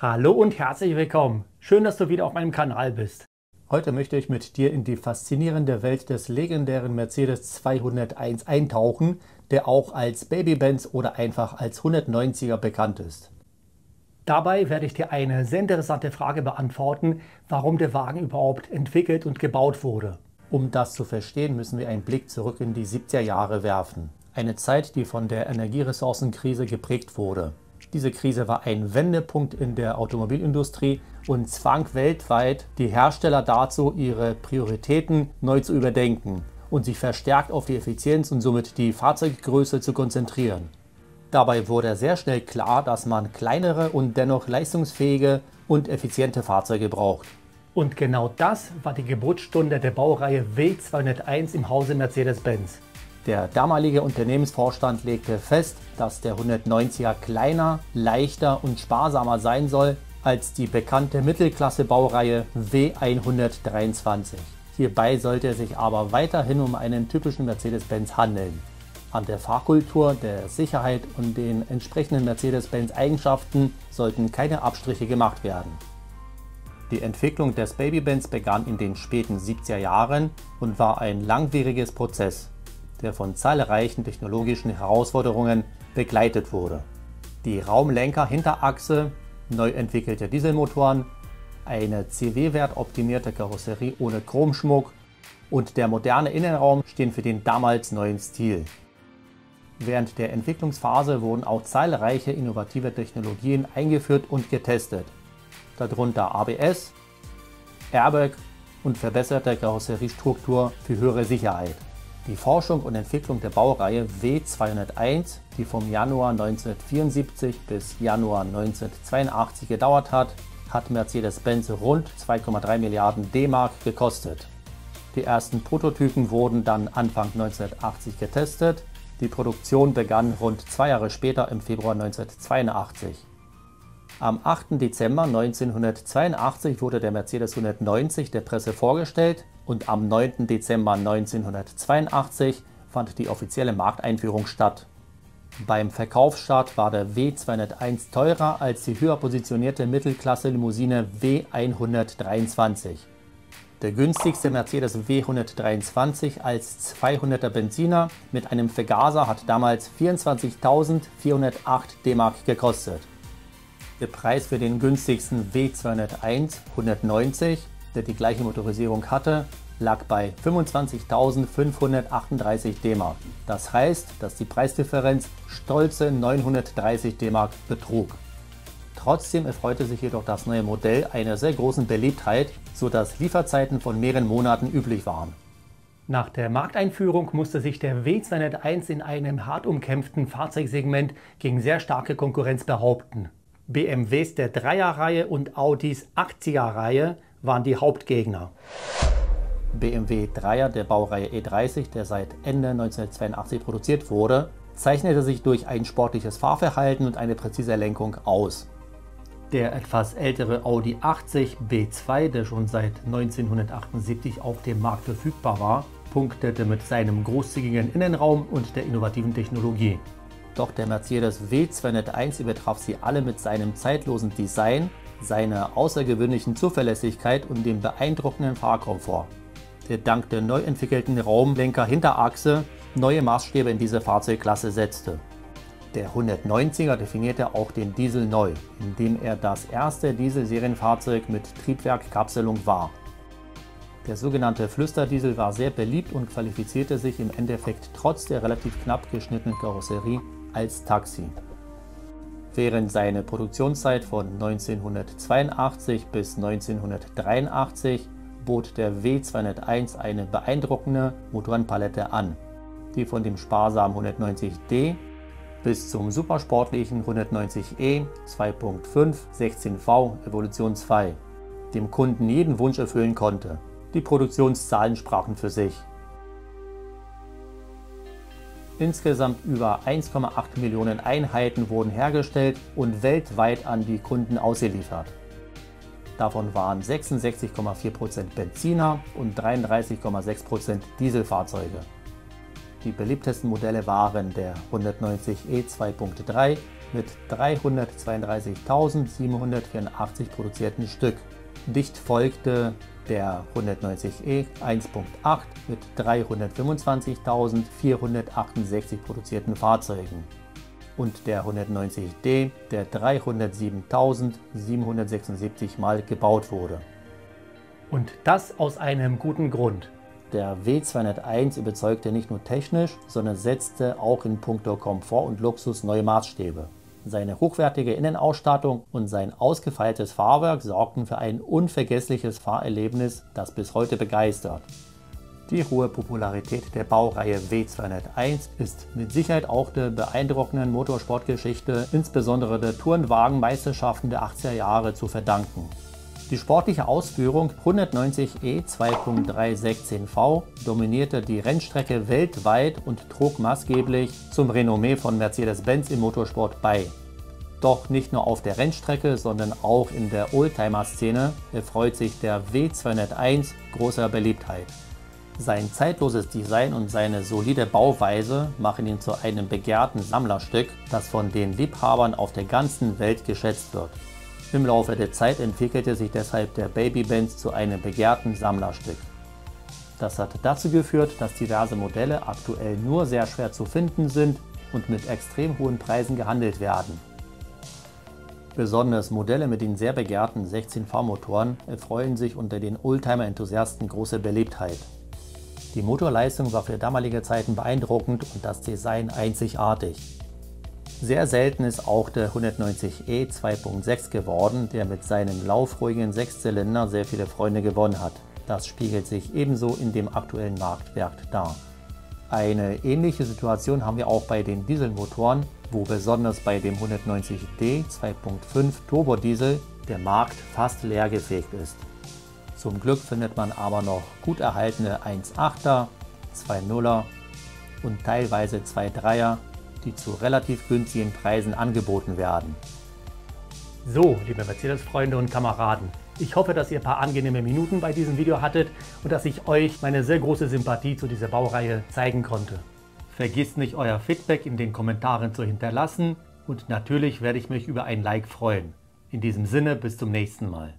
Hallo und herzlich willkommen. Schön, dass du wieder auf meinem Kanal bist. Heute möchte ich mit dir in die faszinierende Welt des legendären Mercedes 201 eintauchen, der auch als Baby-Benz oder einfach als 190er bekannt ist. Dabei werde ich dir eine sehr interessante Frage beantworten, warum der Wagen überhaupt entwickelt und gebaut wurde. Um das zu verstehen, müssen wir einen Blick zurück in die 70er Jahre werfen. Eine Zeit, die von der Energieressourcenkrise geprägt wurde. Diese Krise war ein Wendepunkt in der Automobilindustrie und zwang weltweit die Hersteller dazu, ihre Prioritäten neu zu überdenken und sich verstärkt auf die Effizienz und somit die Fahrzeuggröße zu konzentrieren. Dabei wurde sehr schnell klar, dass man kleinere und dennoch leistungsfähige und effiziente Fahrzeuge braucht. Und genau das war die Geburtsstunde der Baureihe W201 im Hause Mercedes-Benz. Der damalige Unternehmensvorstand legte fest, dass der 190er kleiner, leichter und sparsamer sein soll als die bekannte Mittelklasse-Baureihe W123. Hierbei sollte es sich aber weiterhin um einen typischen Mercedes-Benz handeln. An der Fahrkultur, der Sicherheit und den entsprechenden Mercedes-Benz-Eigenschaften sollten keine Abstriche gemacht werden. Die Entwicklung des Baby-Benz begann in den späten 70er Jahren und war ein langwieriges Prozess, der von zahlreichen technologischen Herausforderungen begleitet wurde. Die Raumlenker-Hinterachse, neu entwickelte Dieselmotoren, eine CW-Wert-optimierte Karosserie ohne Chromschmuck und der moderne Innenraum stehen für den damals neuen Stil. Während der Entwicklungsphase wurden auch zahlreiche innovative Technologien eingeführt und getestet, darunter ABS, Airbag und verbesserte Karosseriestruktur für höhere Sicherheit. Die Forschung und Entwicklung der Baureihe W201, die vom Januar 1974 bis Januar 1982 gedauert hat, hat Mercedes-Benz rund 2,3 Milliarden D-Mark gekostet. Die ersten Prototypen wurden dann Anfang 1980 getestet. Die Produktion begann rund 2 Jahre später im Februar 1982. Am 8. Dezember 1982 wurde der Mercedes 190 der Presse vorgestellt und am 9. Dezember 1982 fand die offizielle Markteinführung statt. Beim Verkaufsstart war der W201 teurer als die höher positionierte Mittelklasse-Limousine W123. Der günstigste Mercedes W123 als 200er Benziner mit einem Vergaser hat damals 24.408 D-Mark gekostet. Der Preis für den günstigsten W201 190, der die gleiche Motorisierung hatte, lag bei 25.538 D-Mark. Das heißt, dass die Preisdifferenz stolze 930 D-Mark betrug. Trotzdem erfreute sich jedoch das neue Modell einer sehr großen Beliebtheit, sodass Lieferzeiten von mehreren Monaten üblich waren. Nach der Markteinführung musste sich der W201 in einem hart umkämpften Fahrzeugsegment gegen sehr starke Konkurrenz behaupten. BMWs der 3er-Reihe und Audis 80er-Reihe waren die Hauptgegner. BMW 3er der Baureihe E30, der seit Ende 1982 produziert wurde, zeichnete sich durch ein sportliches Fahrverhalten und eine präzise Lenkung aus. Der etwas ältere Audi 80 B2, der schon seit 1978 auf dem Markt verfügbar war, punktete mit seinem großzügigen Innenraum und der innovativen Technologie. Doch der Mercedes W201 übertraf sie alle mit seinem zeitlosen Design, seiner außergewöhnlichen Zuverlässigkeit und dem beeindruckenden Fahrkomfort, der dank der neu entwickelten Raumlenker-Hinterachse neue Maßstäbe in dieser Fahrzeugklasse setzte. Der 190er definierte auch den Diesel neu, indem er das erste Dieselserienfahrzeug mit Triebwerkkapselung war. Der sogenannte Flüsterdiesel war sehr beliebt und qualifizierte sich im Endeffekt trotz der relativ knapp geschnittenen Karosserie als Taxi. Während seine Produktionszeit von 1982 bis 1983 bot der W201 eine beeindruckende Motorenpalette an, die von dem sparsamen 190D bis zum supersportlichen 190e 2.5 16V Evolution 2 dem Kunden jeden Wunsch erfüllen konnte. Die Produktionszahlen sprachen für sich. Insgesamt über 1,8 Millionen Einheiten wurden hergestellt und weltweit an die Kunden ausgeliefert. Davon waren 66,4% Benziner und 33,6% Dieselfahrzeuge. Die beliebtesten Modelle waren der 190e 2.3, mit 332.784 produzierten Stück. Dicht folgte der 190e 1.8 mit 325.468 produzierten Fahrzeugen und der 190D, der 307.776 Mal gebaut wurde. Und das aus einem guten Grund. Der W201 überzeugte nicht nur technisch, sondern setzte auch in puncto Komfort und Luxus neue Maßstäbe. Seine hochwertige Innenausstattung und sein ausgefeiltes Fahrwerk sorgten für ein unvergessliches Fahrerlebnis, das bis heute begeistert. Die hohe Popularität der Baureihe W201 ist mit Sicherheit auch der beeindruckenden Motorsportgeschichte, insbesondere der Tourenwagenmeisterschaften der 80er Jahre, zu verdanken. Die sportliche Ausführung 190e 2.316V dominierte die Rennstrecke weltweit und trug maßgeblich zum Renommee von Mercedes-Benz im Motorsport bei. Doch nicht nur auf der Rennstrecke, sondern auch in der Oldtimer-Szene erfreut sich der W201 großer Beliebtheit. Sein zeitloses Design und seine solide Bauweise machen ihn zu einem begehrten Sammlerstück, das von den Liebhabern auf der ganzen Welt geschätzt wird. Im Laufe der Zeit entwickelte sich deshalb der Baby-Benz zu einem begehrten Sammlerstück. Das hat dazu geführt, dass diverse Modelle aktuell nur sehr schwer zu finden sind und mit extrem hohen Preisen gehandelt werden. Besonders Modelle mit den sehr begehrten 16V-Motoren erfreuen sich unter den Oldtimer-Enthusiasten große Beliebtheit. Die Motorleistung war für damalige Zeiten beeindruckend und das Design einzigartig. Sehr selten ist auch der 190e 2.6 geworden, der mit seinem laufruhigen Sechszylinder sehr viele Freunde gewonnen hat. Das spiegelt sich ebenso in dem aktuellen Marktwert dar. Eine ähnliche Situation haben wir auch bei den Dieselmotoren, wo besonders bei dem 190D 2.5 Turbodiesel der Markt fast leergefegt ist. Zum Glück findet man aber noch gut erhaltene 1.8er, 2.0er und teilweise 2.3er, die zu relativ günstigen Preisen angeboten werden. So, liebe Mercedes-Freunde und Kameraden, ich hoffe, dass ihr ein paar angenehme Minuten bei diesem Video hattet und dass ich euch meine sehr große Sympathie zu dieser Baureihe zeigen konnte. Vergisst nicht, euer Feedback in den Kommentaren zu hinterlassen und natürlich werde ich mich über ein Like freuen. In diesem Sinne, bis zum nächsten Mal.